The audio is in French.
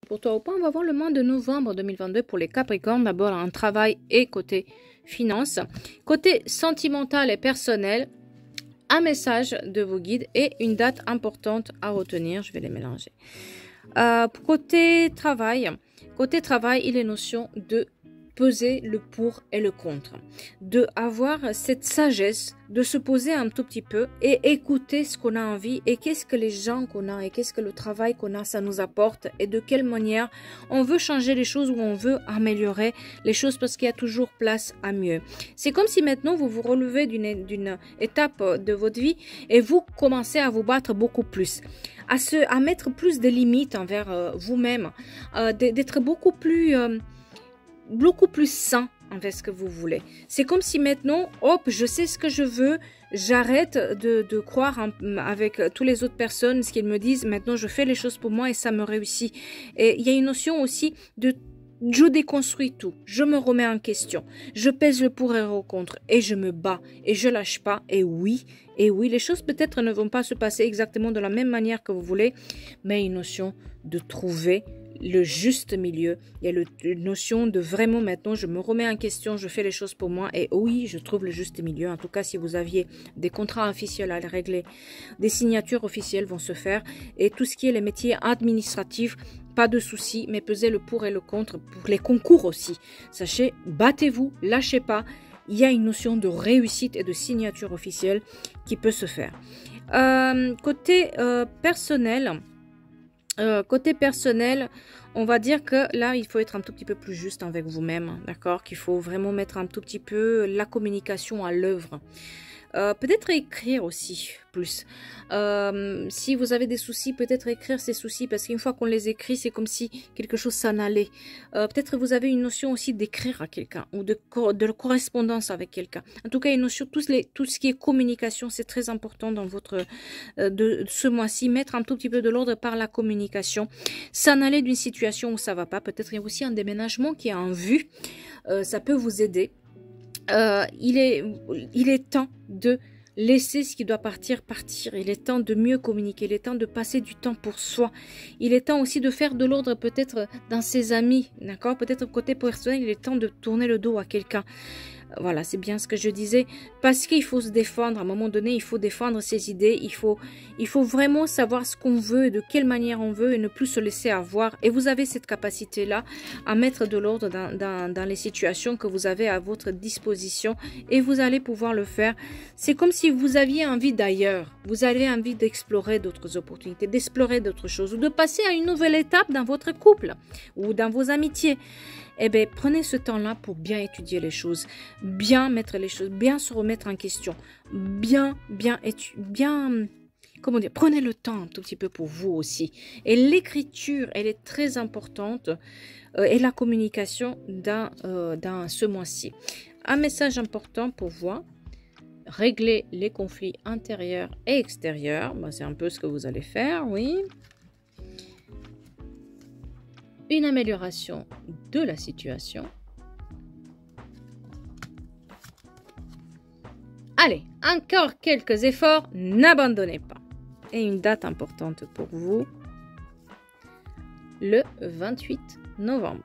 Pour toi ou pas, on va voir le mois de novembre 2022 pour les Capricornes. D'abord, un travail et côté finance. Côté sentimental et personnel, un message de vos guides et une date importante à retenir. Je vais les mélanger. Côté travail, il est notion de peser le pour et le contre, de avoir cette sagesse, de se poser un tout petit peu et écouter ce qu'on a envie et qu'est-ce que les gens qu'on a et qu'est-ce que le travail qu'on a, ça nous apporte et de quelle manière on veut changer les choses ou on veut améliorer les choses parce qu'il y a toujours place à mieux. C'est comme si maintenant vous vous relevez d'une étape de votre vie et vous commencez à vous battre beaucoup plus, à mettre plus de limites envers vous-même, d'être beaucoup plus sain envers ce que vous voulez. C'est comme si maintenant, hop, je sais ce que je veux, j'arrête de croire avec toutes les autres personnes, ce qu'ils me disent, maintenant je fais les choses pour moi et ça me réussit. Et il y a une notion aussi de je déconstruis tout, je me remets en question, je pèse le pour et le contre et je me bats et je lâche pas. Et oui, les choses peut-être ne vont pas se passer exactement de la même manière que vous voulez, mais une notion de trouver le juste milieu. Il y a une notion de vraiment maintenant, je me remets en question, je fais les choses pour moi et oui, je trouve le juste milieu. En tout cas, si vous aviez des contrats officiels à régler, des signatures officielles vont se faire et tout ce qui est les métiers administratifs, pas de souci, mais pesez le pour et le contre pour les concours aussi. Sachez, battez-vous, lâchez pas. Il y a une notion de réussite et de signature officielle qui peut se faire. Côté personnel, on va dire que là, il faut être un tout petit peu plus juste avec vous-même, d'accord? Qu'il faut vraiment mettre un tout petit peu la communication à l'œuvre. Peut-être écrire aussi plus. Si vous avez des soucis, peut-être écrire ces soucis parce qu'une fois qu'on les écrit, c'est comme si quelque chose s'en allait. Peut-être vous avez une notion aussi d'écrire à quelqu'un ou de correspondance avec quelqu'un. En tout cas, une notion, tout ce qui est communication, c'est très important dans votre de ce mois-ci. Mettre un tout petit peu de l'ordre par la communication. S'en aller d'une situation où ça va pas. Peut-être il y a aussi un déménagement qui est en vue. Ça peut vous aider. Il est temps de laisser ce qui doit partir. Il est temps de mieux communiquer. Il est temps de passer du temps pour soi. Il est temps aussi de faire de l'ordre peut-être dans ses amis. D'accord? Peut-être côté personnel, il est temps de tourner le dos à quelqu'un. Voilà, c'est bien ce que je disais. Parce qu'il faut se défendre. À un moment donné, il faut défendre ses idées. Il faut vraiment savoir ce qu'on veut et de quelle manière on veut et ne plus se laisser avoir. Et vous avez cette capacité-là à mettre de l'ordre dans les situations que vous avez à votre disposition. Et vous allez pouvoir le faire. C'est comme si vous aviez envie d'ailleurs. Vous avez envie d'explorer d'autres opportunités, d'explorer d'autres choses ou de passer à une nouvelle étape dans votre couple ou dans vos amitiés. Eh bien, prenez ce temps-là pour bien étudier les choses, bien mettre les choses, bien se remettre en question, comment dire, prenez le temps un tout petit peu pour vous aussi. Et l'écriture, elle est très importante et la communication dans ce mois-ci. Un message important pour vous, régler les conflits intérieurs et extérieurs. Ben, c'est un peu ce que vous allez faire, oui. Une amélioration de la situation. Allez, encore quelques efforts, n'abandonnez pas. Et une date importante pour vous, le 28 novembre.